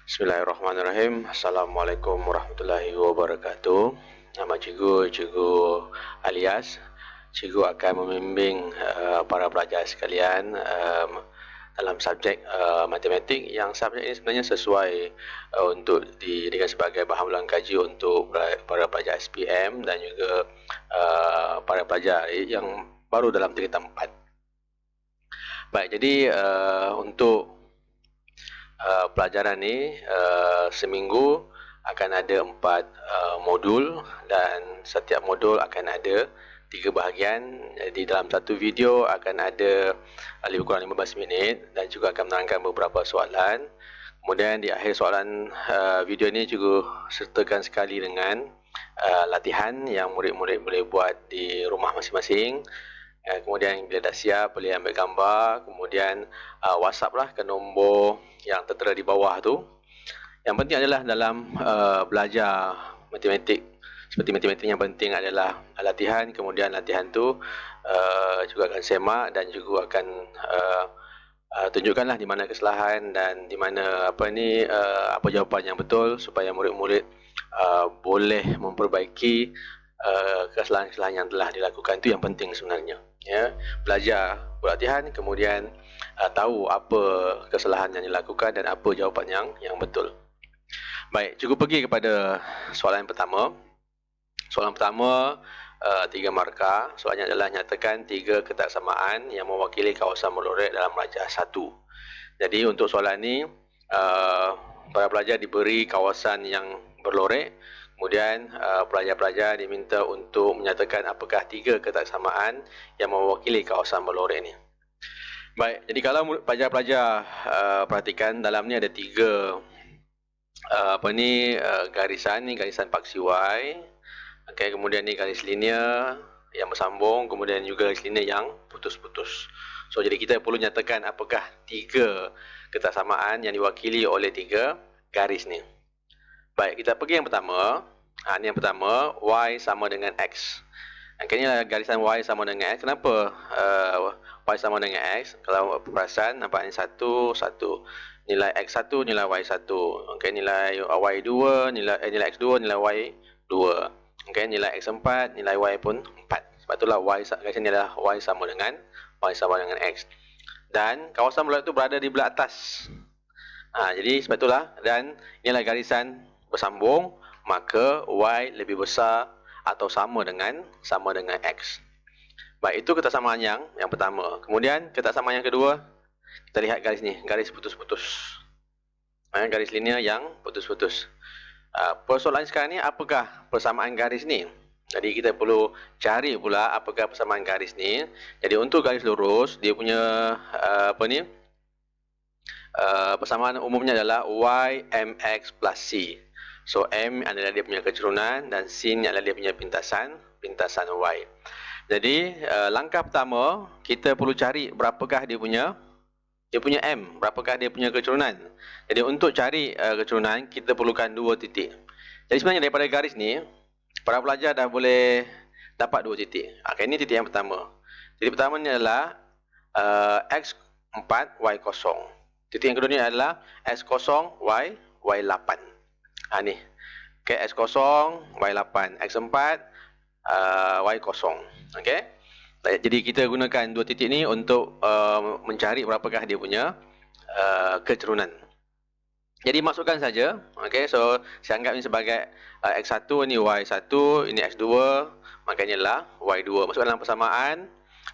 Bismillahirrahmanirrahim. Assalamualaikum warahmatullahi wabarakatuh. Nama cikgu Alias. Cikgu akan membimbing para pelajar sekalian dalam subjek matematik, yang subjek ini sebenarnya sesuai untuk dijadikan sebagai bahan ulang kaji untuk para pelajar SPM dan juga para pelajar yang baru dalam tingkatan 4. Baik, jadi untuk pelajaran ni seminggu akan ada 4 modul, dan setiap modul akan ada 3 bahagian. Jadi dalam satu video akan ada lebih kurang 15 minit dan juga akan menerangkan beberapa soalan. Kemudian di akhir soalan video ini juga sertakan sekali dengan latihan yang murid-murid boleh buat di rumah masing-masing. Kemudian bila dah siap boleh ambil gambar, kemudian WhatsApp lah ke nombor yang tertera di bawah tu. Yang penting adalah dalam belajar matematik, seperti matematik, yang penting adalah latihan. Kemudian latihan tu juga akan semak dan juga akan tunjukkanlah di mana kesalahan dan di mana apa jawapan yang betul, supaya murid-murid boleh memperbaiki kesalahan-kesalahan yang telah dilakukan. Itu yang penting sebenarnya, ya. Belajar, berlatihan, kemudian tahu apa kesalahan yang dilakukan dan apa jawapan yang betul. Baik, cukup pergi kepada soalan pertama. Soalan pertama 3 markah. Soalannya adalah nyatakan 3 ketaksamaan yang mewakili kawasan melorek dalam rajah 1. Jadi untuk soalan ni para pelajar diberi kawasan yang berlorek. Kemudian pelajar-pelajar diminta untuk menyatakan apakah 3 ketaksamaan yang mewakili kawasan berlorek ni. Baik, jadi kalau pelajar-pelajar perhatikan, dalam ni ada 3 garisan. Ni garisan paksi Y. Okey, kemudian ni garis linear yang bersambung, kemudian juga garis linear yang putus-putus. So jadi kita perlu nyatakan apakah 3 ketaksamaan yang diwakili oleh 3 garis ni. Baik, kita pergi yang pertama. Ini yang pertama, Y sama dengan X. Ini adalah garisan Y sama dengan X. Kenapa Y sama dengan X? Kalau perasan, nampak ni 1, 1. Nilai X1, nilai Y1. Okey, nilai Y2, nilai X2, nilai Y2. Okey, nilai X4, nilai Y pun 4. Sebab itulah garisan ni adalah Y sama dengan X. Dan kawasan melorek itu berada di belah atas. Jadi sebab itulah, dan inilah garisan bersambung, maka Y lebih besar atau sama dengan X. Baik, itu ketaksamaan yang pertama. Kemudian ketaksamaan yang kedua, kita lihat garis ni, garis putus-putus. Garis linear yang putus-putus. Persoalan sekarang ni, apakah persamaan garis ni? Jadi kita perlu cari pula apakah persamaan garis ni. Jadi untuk garis lurus, dia punya persamaan umumnya adalah Y mx plus C. So M adalah dia punya kecurunan dan C ni adalah dia punya pintasan Y. Jadi langkah pertama, kita perlu cari berapakah dia punya M, berapakah dia punya kecurunan. Jadi untuk cari kecurunan, kita perlukan 2 titik. Jadi sebenarnya daripada garis ni, para pelajar dah boleh dapat 2 titik. Ini titik yang pertama. Titik pertama ni adalah X4, Y0. Titik yang kedua ni adalah X0, Y8. Ni. Okey, X0, Y8. X4, Y0. Okey. Jadi kita gunakan 2 titik ni untuk mencari berapakah dia punya kecurunan. Jadi masukkan saja. Okey, so saya anggap ini sebagai X1, ini Y1, ini X2, maka inilah Y2. Masukkan dalam persamaan.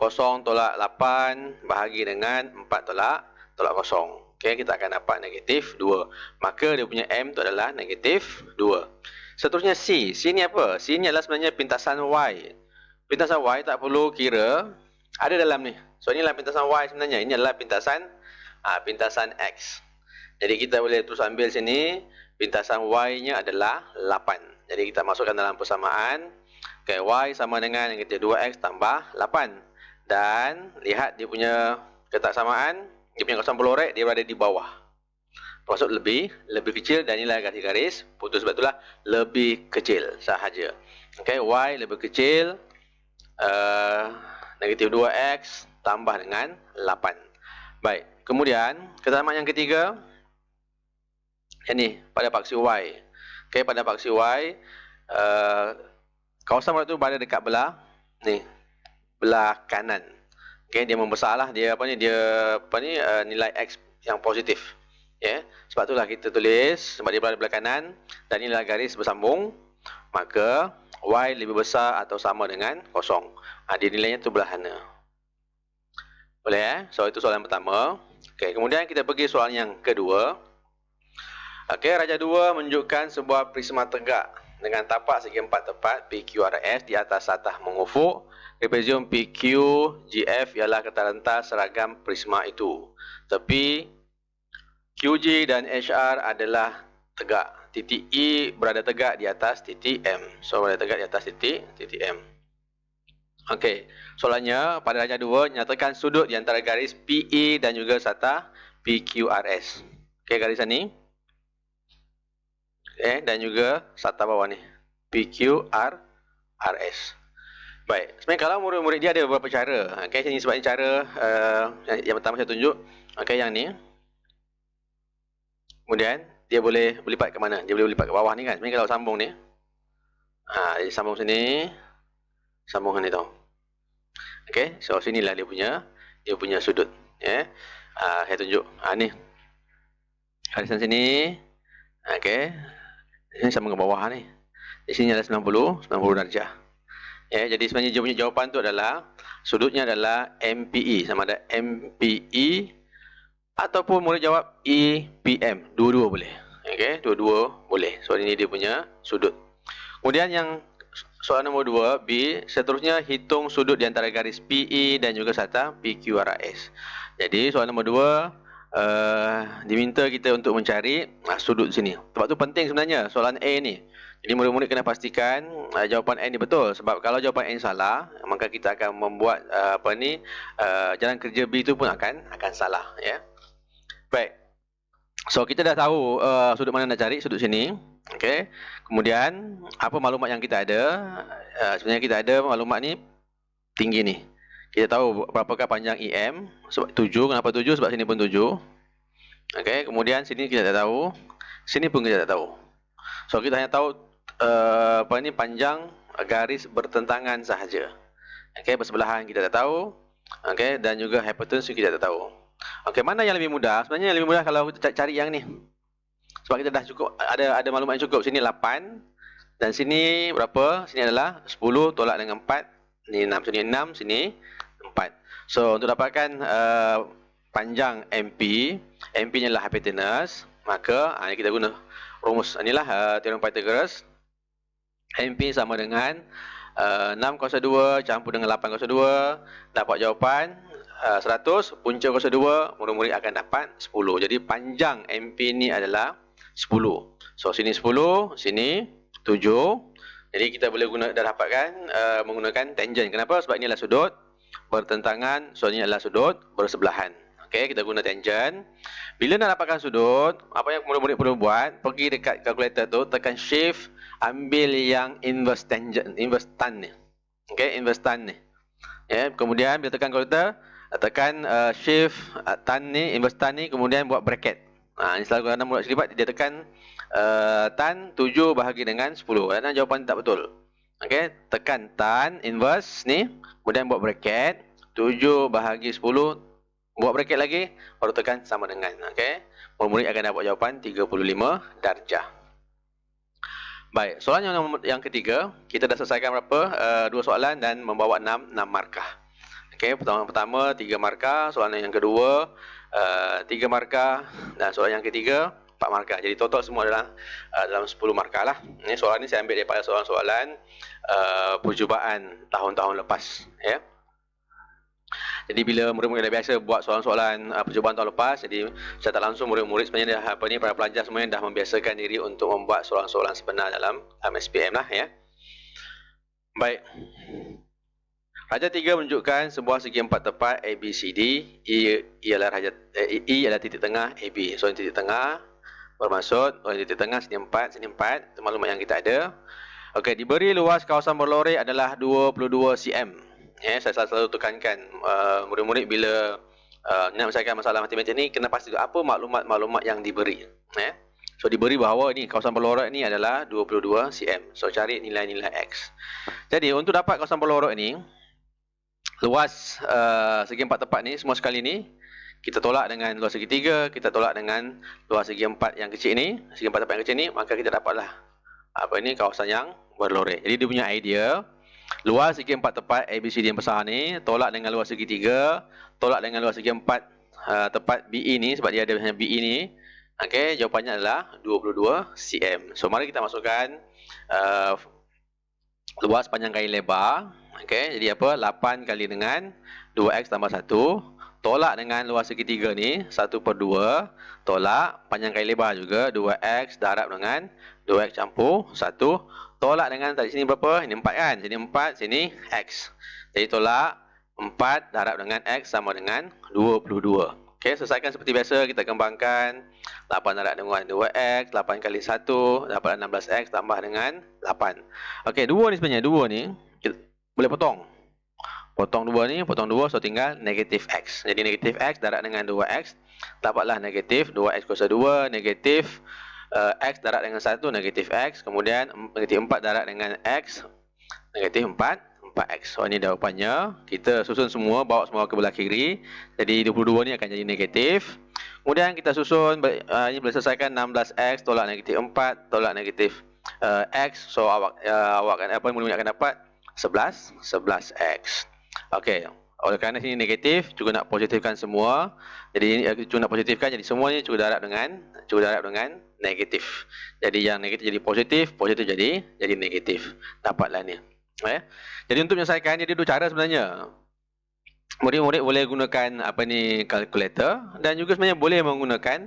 0 tolak 8 bahagi dengan 4 tolak 0. Okey, kita akan dapat negatif 2. Maka dia punya M itu adalah negatif 2. Seterusnya C. C ni apa? C ni adalah sebenarnya pintasan Y. Pintasan Y tak perlu kira ada dalam ni. So inilah pintasan Y sebenarnya. Ini adalah pintasan X. Jadi kita boleh terus ambil sini, pintasan Y-nya adalah 8. Jadi kita masukkan dalam persamaan. Okay, Y sama dengan negatif 2X tambah 8. Dan lihat dia punya ketaksamaan, dia punya kawasan pelorek, dia berada di bawah. Maksud lebih kecil, dan inilah garis-garis putus, sebab itulah lebih kecil sahaja. Okay, Y lebih kecil, negatif 2X tambah dengan 8. Baik, kemudian ketaksamaan yang ketiga, Yang ni pada paksi Y. Okey, pada paksi Y kawasan bola tu berada dekat belah ni, belah kanan. Okey, dia membesarlah, dia apa ni, nilai X yang positif. Ya, sebab itulah kita tulis sebab dia berada belah kanan dan inilah garis bersambung, maka Y lebih besar atau sama dengan kosong. Dia nilainya tu belah sana. Boleh So itu soalan pertama. Okey, kemudian kita pergi soalan yang kedua. Okey, Raja 2 menunjukkan sebuah prisma tegak dengan tapak segi 4 tepat PQRS di atas satah mengufuk. Trapezium PQGF ialah ketara seragam prisma itu. Tepi QG dan HR adalah tegak. Titik E berada tegak di atas titik M. So berada tegak di atas titik M. Okey, soalannya pada Raja 2 nyatakan sudut di antara garis PE dan juga satah PQRS. Okey, garisan ni. Dan juga satah bawah ni PQRS. Baik, sebenarnya kalau murid-murid dia ada beberapa cara. Okey, sini sebabnya cara yang pertama saya tunjuk. Okey, yang ni. Kemudian dia boleh lipat ke mana? Dia boleh lipat ke bawah ni kan. Sebenarnya kalau sambung ni, dia sambung sini, sambung sini tau. Okey, so sinilah dia punya sudut. Saya tunjuk. Ni. Garisan sini. Okey. Ini sambung ke bawah ni. Di sini ada 90 darjah. Jadi sebenarnya dia punya jawapan tu adalah sudutnya adalah MPE, sama ada MPE ataupun boleh jawab EPM. Dua-dua boleh. Okey, dua-dua boleh. So ini dia punya sudut. Kemudian yang soalan nombor 2 B, seterusnya hitung sudut di antara garis PE dan juga satah PQRS. Jadi soalan nombor 2 diminta kita untuk mencari sudut sini. Sebab tu penting sebenarnya soalan A ni. Jadi murid-murid kena pastikan jawapan A ni betul. Sebab kalau jawapan A ni salah, maka kita akan membuat jalan kerja B tu pun akan salah, ya. Baik. So kita dah tahu sudut mana nak cari, sudut sini. Okey. Kemudian apa maklumat yang kita ada? Sebenarnya kita ada maklumat ni tinggi ni. Kita tahu berapakah panjang EM, sebab 7. Kenapa 7? Sebab sini pun 7. Okey, kemudian sini kita tak tahu. Sini pun kita tak tahu. So kita hanya tahu panjang garis bertentangan sahaja. Okey, bersebelahan kita tak tahu. Okey, dan juga hypotenuse kita tak tahu. Okey, mana yang lebih mudah? Sebenarnya yang lebih mudah kalau kita cari yang ni. Sebab kita dah cukup, ada maklumat yang cukup. Sini 8 dan sini berapa? Sini adalah 10 tolak dengan 4. Ni 6. Sini 6, sini 4. So untuk dapatkan panjang MP, MP-nya adalah hypotenuse, maka kita guna rumus inilah teorem Pythagoras. MP sama dengan 6 kuasa 2 campur dengan 8 kuasa 2, dapat jawapan 100, punca kuasa 2, murid-murid akan dapat 10. Jadi panjang MP ni adalah 10. So sini 10, sini 7. Jadi kita boleh dah dapatkan menggunakan tangent. Kenapa? Sebab ini adalah sudut bertentangan, so ini adalah sudut bersebelahan. Okey, kita guna tangent. Bila nak dapatkan sudut, apa yang murid-murid perlu buat? Pergi dekat kalkulator tu, tekan shift, ambil yang inverse tangent, inverse tan ni. Okey, inverse tan ni. Kemudian bila tekan kalkulator, tekan shift tan ni, inverse tan ni, kemudian buat bracket. Ini selalu kalau murid selibat, dia tekan tan 7 bahagi dengan 10. Kerana jawapan tak betul. Okey, tekan tan inverse ni, kemudian buat bracket 7 bahagi 10, buat bracket lagi, baru tekan sama dengan. Okey, murid-murid akan dapat jawapan 35 darjah. Baik, soalan yang ketiga, kita dah selesaikan berapa? 2 soalan dan membawa 6 markah. Okey, pertama 3 markah, soalan yang kedua 3 markah dan soalan yang ketiga 4 markah. Jadi total semua adalah dalam 10 markah lah. Ini soalan ni saya ambil daripada soalan-soalan percubaan tahun-tahun lepas, ya. Jadi bila murid-murid dah biasa buat soalan-soalan percubaan tahun lepas, jadi saya tak langsung murid-murid sebenarnya dah para pelajar semuanya dah membiasakan diri untuk membuat soalan-soalan sebenar dalam SPM lah, ya. Baik. Raja 3 menunjukkan sebuah segi 4 tepat ABCD. E ialah titik tengah AB. So titik tengah bermaksud titik tengah sini 4, sini 4. Itu maklumat yang kita ada. Okey, diberi luas kawasan berlori adalah 22 cm. Saya selalu tekankan murid-murid bila nak menyelesaikan masalah matematik ni kena pasti apa maklumat-maklumat yang diberi. So diberi bahawa ni kawasan pelorot ni adalah 22 cm. So cari nilai-nilai X. Jadi untuk dapat kawasan pelorot ni, luas segi empat tepat ni semua sekali ni kita tolak dengan luas segitiga, kita tolak dengan luas segi empat yang kecil ni, segi empat tepat yang kecil ni, maka kita dapatlah apa ni kawasan yang berlorek. Jadi dia punya idea, luas segi empat tepat ABCD yang besar ni tolak dengan luas segitiga, tolak dengan luas segi empat tepat BE ni sebab dia ada BE ni. Okey, jawapannya adalah 22 cm. So mari kita masukkan luas panjang kali lebar. Okey, jadi apa? 8 kali dengan 2x tambah 1. Tolak dengan luas segitiga ni 1/2. Tolak panjang kali lebar juga 2x darab dengan 2x campur 1. Tolak dengan tadi sini berapa? Ini 4 kan? Sini 4, sini x. Jadi tolak 4 darab dengan x sama dengan 22. Okey, selesaikan seperti biasa, kita kembangkan 8 darab dengan 2x, 8 kali 1 dapat 16x tambah dengan 8. Okey, 2 ni sebenarnya, 2 ni kita boleh potong. Potong 2 ni, potong 2, so tinggal negatif x. Jadi negatif x darab dengan 2x, dapatlah negatif 2x kuasa 2, negatif x darab dengan 1, negatif x. Kemudian negatif 4 darab dengan x, negatif 4x. So ini jawapannya. Kita susun semua, bawa semua ke belah kiri. Jadi 22 ni akan jadi negatif. Kemudian kita susun, ini boleh selesaikan 16x tolak negatif 4 tolak negatif x. So awak murid-murid akan dapat 11x. Okey, oleh kerana sini negatif, cuba nak positifkan semua. Jadi ini cuba nak positifkan, jadi semua ni cuba darab dengan negatif. Jadi yang negatif jadi positif, positif jadi negatif. Dapatlah ni. Jadi untuk menyelesaikan, jadi dua cara sebenarnya. Murid-murid boleh gunakan kalkulator dan juga sebenarnya boleh menggunakan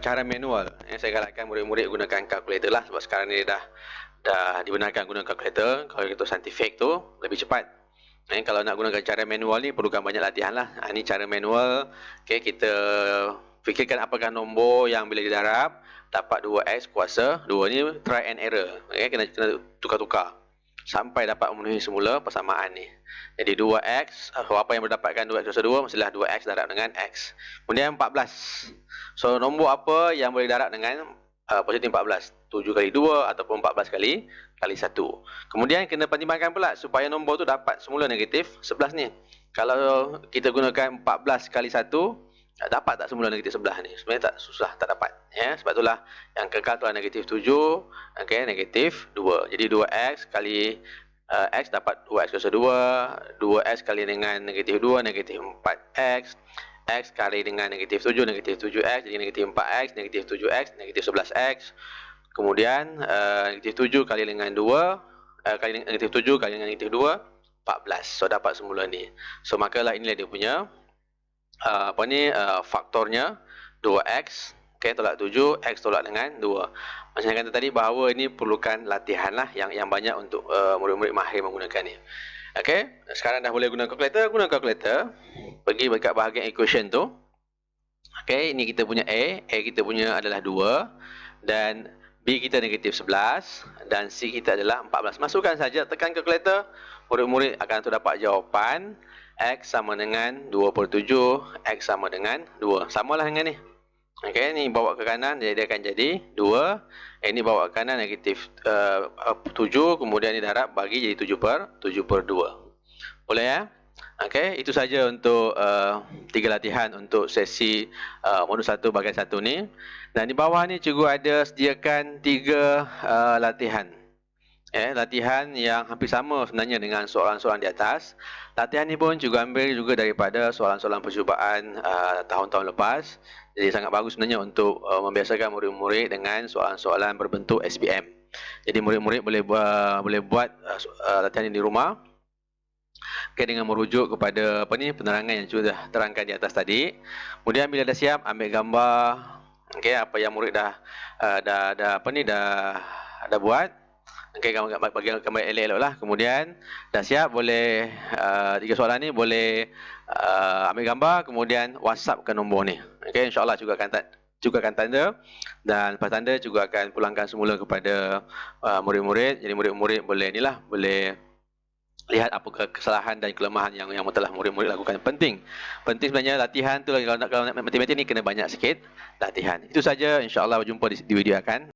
cara manual. Saya galakkan murid-murid gunakan kalkulator lah sebab sekarang ni dah dibenarkan guna kalkulator. Kalkulator saintifik tu lebih cepat. Kalau nak gunakan cara manual ni perlukan banyak latihan lah. Ini cara manual. Okay, kita fikirkan apakah nombor yang bila didarab dapat 2x kuasa 2 ni, try and error. Okay, kena tukar-tukar sampai dapat memenuhi semula persamaan ni. Jadi 2x, apa yang berdapatkan 2x kuasa 2 mestilah 2x darab dengan x. Kemudian 14. So nombor apa yang boleh darab dengan positif 14? 7 kali 2 ataupun 14 kali 1. Kemudian kena pertimbangkan pula supaya nombor tu dapat semula negatif 11 ni. Kalau kita gunakan 14 kali 1, dapat tak semula negatif 11 ni? Sebenarnya tak susah, tak dapat. Sebab itulah yang kekal tu adalah negatif 7, okay, negatif 2. Jadi 2x kali x dapat 2x kuasa 2, 2x kali dengan negatif 2, negatif 4x, x kali dengan negatif 7, negatif 7x, jadi negatif 4x, negatif 7x, negatif 11x. Kemudian negatif 7 kali dengan 2, kali negatif 7 kali dengan negatif 2, 14. So dapat semula ni. So makalah inilah dia punya faktornya 2x, okay, tolak 7, x tolak dengan 2. Macam yang kata tadi bahawa ini perlukan latihan lah yang banyak untuk murid-murid mahir menggunakan ni. Okay, sekarang dah boleh guna kalkulator, pergi dekat bahagian equation tu. Okay, ini kita punya A kita punya adalah 2 dan B kita negatif 11 dan C kita adalah 14. Masukkan saja, tekan kalkulator, murid-murid akan terdapat jawapan X sama dengan 2/7, X sama dengan 2. Samalah dengan ni. Okey, ni bawa ke kanan, jadi dia akan jadi 2. Ini bawa ke kanan negatif 7, kemudian ni darab bagi jadi 7/2. Boleh ya? Okey, itu saja untuk 3 latihan untuk sesi modul 1 bahagian 1 ni. Dan di bawah ni cikgu ada sediakan 3 latihan. Latihan yang hampir sama sebenarnya dengan soalan-soalan di atas. Latihan ni pun cikgu ambil juga daripada soalan-soalan percubaan tahun-tahun lepas. Jadi sangat bagus sebenarnya untuk membiasakan murid-murid dengan soalan-soalan berbentuk SPM. Jadi murid-murid boleh buat latihan ini di rumah. Okay, dengan merujuk kepada penerangan yang sudah terangkan di atas tadi. Kemudian bila dah siap, ambil gambar. Okay, apa yang murid dah buat. Okay, bagi gambar elok-elok lah. Kemudian dah siap, boleh 3 soalan ni boleh ambil gambar, kemudian WhatsApp ke nombor ni. Okay, insyaAllah juga akan tanda, dan lepas tanda juga akan pulangkan semula kepada murid-murid. Jadi murid-murid boleh lihat apakah kesalahan dan kelemahan yang telah murid-murid lakukan. Penting sebenarnya latihan tu, kalau nak matematik ni kena banyak sikit latihan. Itu saja, insya-Allah berjumpa di video akan